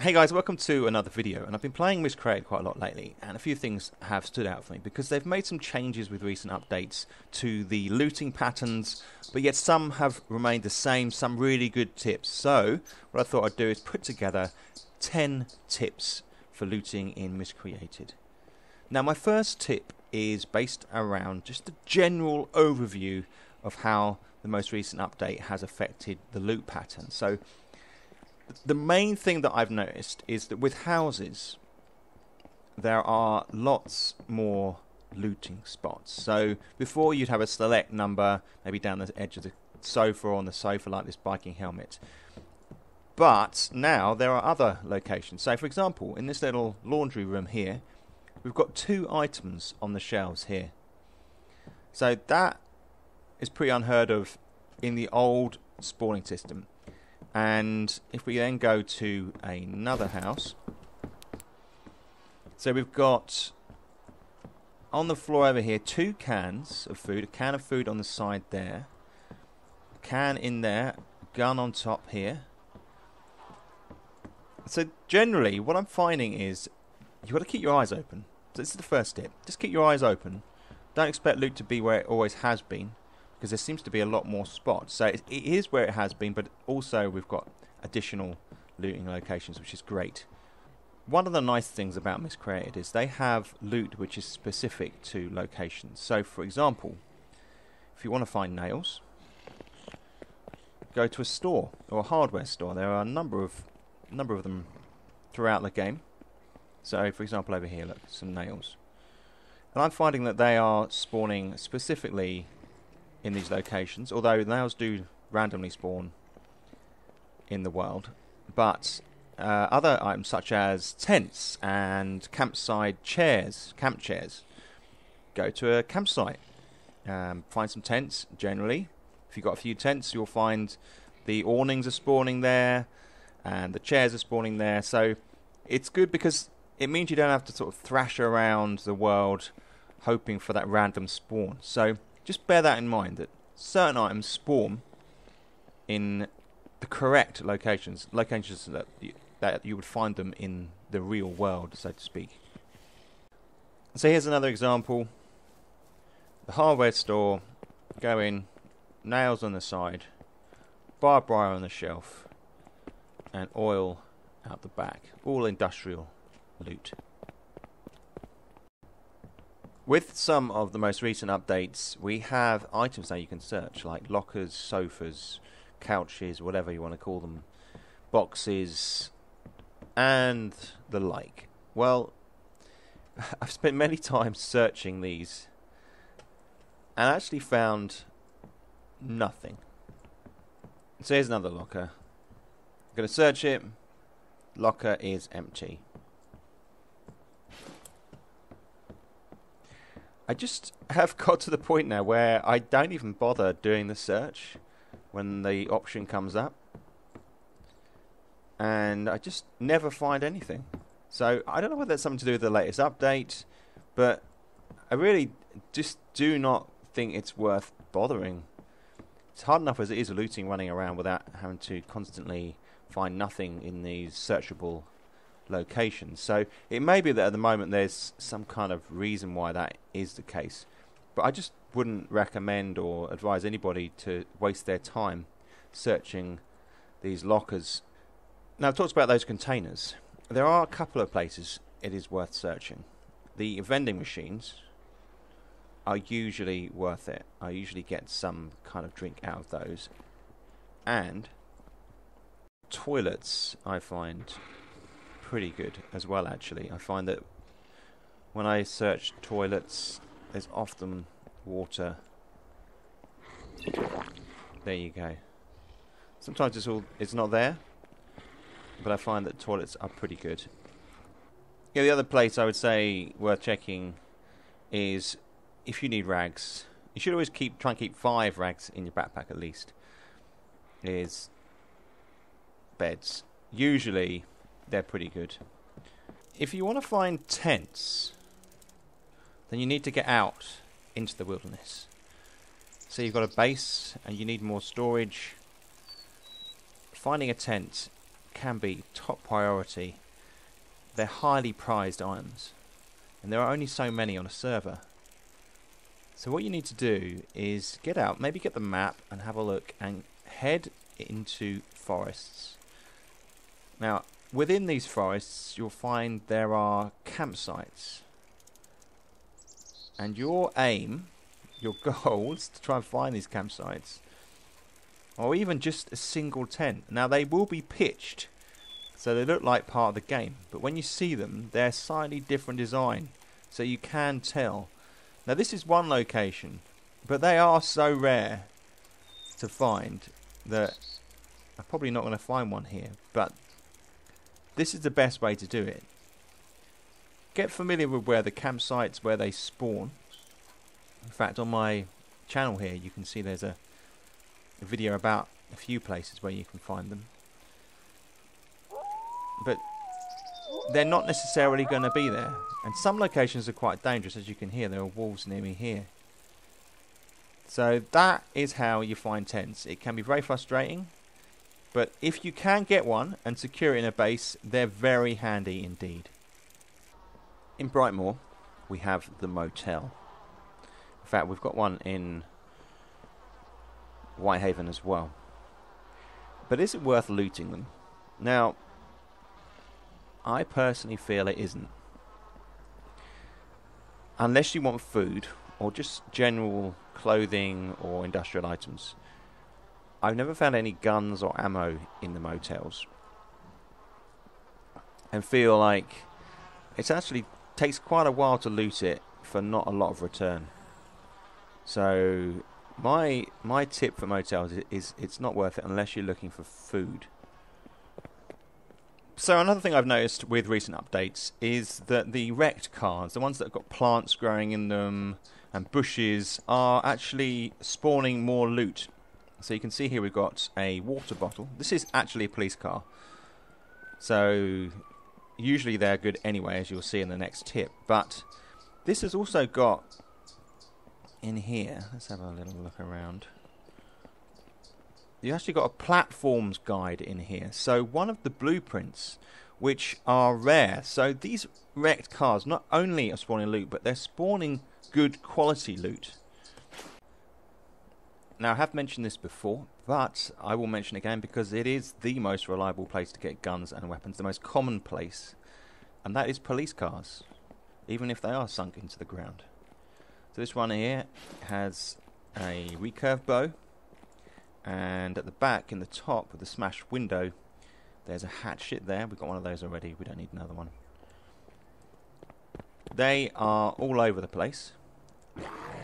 Hey guys, welcome to another video, and I've been playing Miscreated quite a lot lately, and a few things have stood out for me because they've made some changes with recent updates to the looting patterns, but yet some have remained the same, some really good tips. So what I thought I'd do is put together 10 tips for looting in Miscreated. Now my first tip is based around just a general overview of how the most recent update has affected the loot pattern. So the main thing that I've noticed is that with houses, there are lots more looting spots. So before you'd have a select number, maybe down the edge of the sofa or on the sofa like this biking helmet. But now there are other locations. So for example, in this little laundry room here, we've got 2 items on the shelves here. So that is pretty unheard of in the old spawning system. And if we then go to another house, so we've got on the floor over here 2 cans of food, a can of food on the side there, a can in there, gun on top here. So generally what I'm finding is you've got to keep your eyes open. So this is the first tip. Just keep your eyes open. Don't expect loot to be where it always has been, because there seems to be a lot more spots. So it is where it has been, but also we've got additional looting locations, which is great. One of the nice things about Miscreated is they have loot which is specific to locations. So for example, if you want to find nails, go to a store or a hardware store. There are a number of them throughout the game. So for example over here, look, some nails. And I'm finding that they are spawning specifically in these locations, although nails do randomly spawn in the world, but other items such as tents and campsite chairs, camp chairs, go to a campsite, find some tents. Generally, if you've got a few tents, you'll find the awnings are spawning there and the chairs are spawning there. So it's good because it means you don't have to sort of thrash around the world hoping for that random spawn. So just bear that in mind, that certain items spawn in the correct locations that you would find them in the real world, so to speak. So here's another example. The hardware store, go in, nails on the side, barbed wire on the shelf, and oil out the back. All industrial loot. With some of the most recent updates, we have items now you can search, like lockers, sofas, couches, whatever you want to call them, boxes, and the like. Well, I've spent many times searching these and actually found nothing. So here's another locker. I'm going to search it. Locker is empty. I just have got to the point now where I don't even bother doing the search when the option comes up, and I just never find anything. So I don't know whether that's something to do with the latest update, but I really just do not think it's worth bothering. It's hard enough as it is looting, running around without having to constantly find nothing in these searchable locations. So it may be that at the moment there's some kind of reason why that is the case, but I just wouldn't recommend or advise anybody to waste their time searching these lockers. Now I've talked about those containers. There are a couple of places it is worth searching. The vending machines are usually worth it. I usually get some kind of drink out of those, and toilets I find pretty good as well. Actually, I find that when I search toilets, there's often water. There you go. Sometimes it's not there, but I find that toilets are pretty good. Yeah, the other place I would say worth checking is if you need rags. You should always try and keep 5 rags in your backpack at least. Is beds. Usually they're pretty good. If you want to find tents, then you need to get out into the wilderness. So you've got a base and you need more storage. Finding a tent can be top priority. They're highly prized items, and there are only so many on a server. So what you need to do is get out, maybe get the map and have a look and head into forests. Now, within these forests, you'll find there are campsites. And your aim, your goal, is to try and find these campsites. Or even just a single tent. Now, they will be pitched, so they look like part of the game. But when you see them, they're slightly different design. So you can tell. Now, this is one location, but they are so rare to find that I'm probably not going to find one here. But this is the best way to do it. Get familiar with where the campsites, where they spawn. In fact, on my channel here, you can see there's a video about a few places where you can find them. But they're not necessarily going to be there. And some locations are quite dangerous. As you can hear, there are wolves near me here. So that is how you find tents. It can be very frustrating. But if you can get one and secure it in a base, they're very handy indeed. In Brightmoor, we have the motel. In fact, we've got one in Whitehaven as well. But is it worth looting them? Now, I personally feel it isn't. Unless you want food or just general clothing or industrial items. I've never found any guns or ammo in the motels. And feel like it actually takes quite a while to loot it for not a lot of return. So my tip for motels is it's not worth it unless you're looking for food. So another thing I've noticed with recent updates is that the wrecked cars, the ones that have got plants growing in them and bushes, are actually spawning more loot. So you can see here we've got a water bottle. This is actually a police car. So usually they're good anyway, as you'll see in the next tip. But this has also got in here, let's have a little look around. You actually got a platforms guide in here. So one of the blueprints, which are rare. So these wrecked cars not only are spawning loot, but they're spawning good quality loot. Now, I have mentioned this before, but I will mention it again because it is the most reliable place to get guns and weapons, the most common place, and that is police cars, even if they are sunk into the ground. So this one here has a recurve bow, and at the back, in the top of the smashed window, there's a hatchet there. We've got one of those already. We don't need another one. They are all over the place.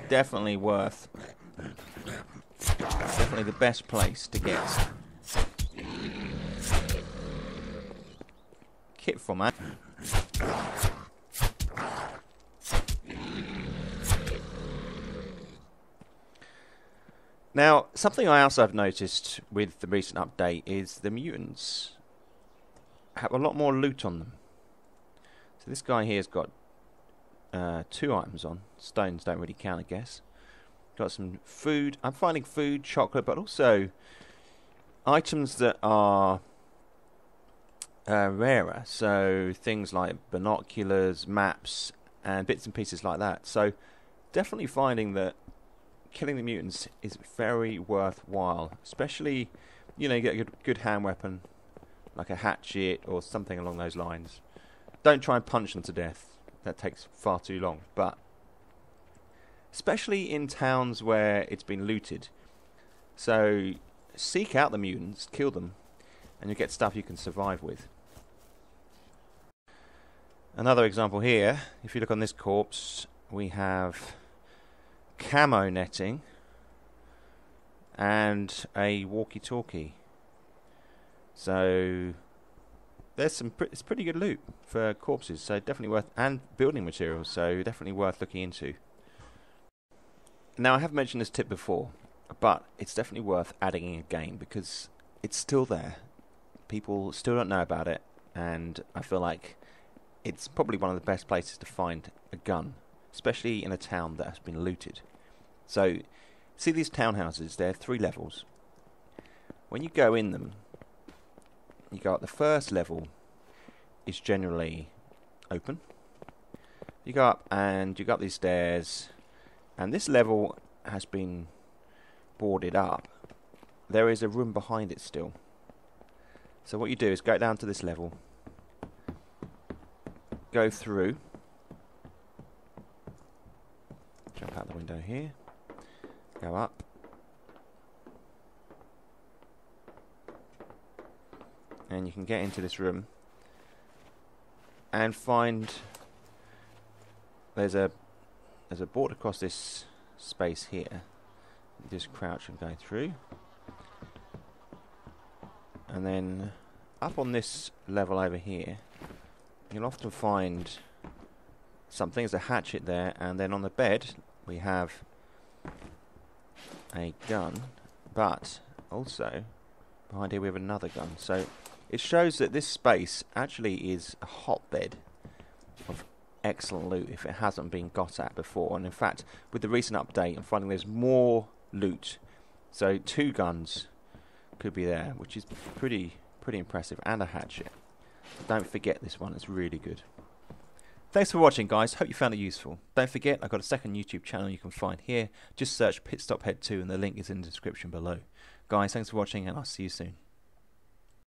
Definitely worth... Definitely the best place to get kit from, man. Now, something I also have noticed with the recent update is the mutants have a lot more loot on them. So this guy here has got 2 items on. Stones don't really count, I guess. Got some food. I'm finding food, chocolate, but also items that are rarer. So things like binoculars, maps, and bits and pieces like that. So definitely finding that killing the mutants is very worthwhile. Especially, you know, you get a good hand weapon, like a hatchet or something along those lines. Don't try and punch them to death. That takes far too long. But especially in towns where it's been looted. So seek out the mutants, kill them, and you'll get stuff you can survive with. Another example here, if you look on this corpse, we have camo netting and a walkie-talkie. So there's some it's pretty good loot for corpses, so definitely worth, and building materials, so definitely worth looking into. Now, I have mentioned this tip before, but it's definitely worth adding in a game because it's still there. People still don't know about it, and I feel like it's probably one of the best places to find a gun, especially in a town that has been looted. So, see these townhouses, they're 3 levels. When you go in them, you go up, the first level is generally open. You go up and you go up these stairs, and this level has been boarded up. There is a room behind it still. So what you do is go down to this level, go through, jump out the window here, go up, and you can get into this room and find there's a board across this space here. You just crouch and go through, and then up on this level over here you'll often find something. There's a hatchet there, and then on the bed we have a gun, but also behind here we have another gun. So it shows that this space actually is a hotbed of excellent loot if it hasn't been got at before. And in fact, with the recent update, I'm finding there's more loot. So 2 guns could be there, which is pretty impressive, and a hatchet. Don't forget this one, it's really good. Thanks for watching, guys. Hope you found it useful. Don't forget, I've got a second YouTube channel you can find here. Just search Pitstop Head 2 and the link is in the description below. Guys, thanks for watching, and I'll see you soon.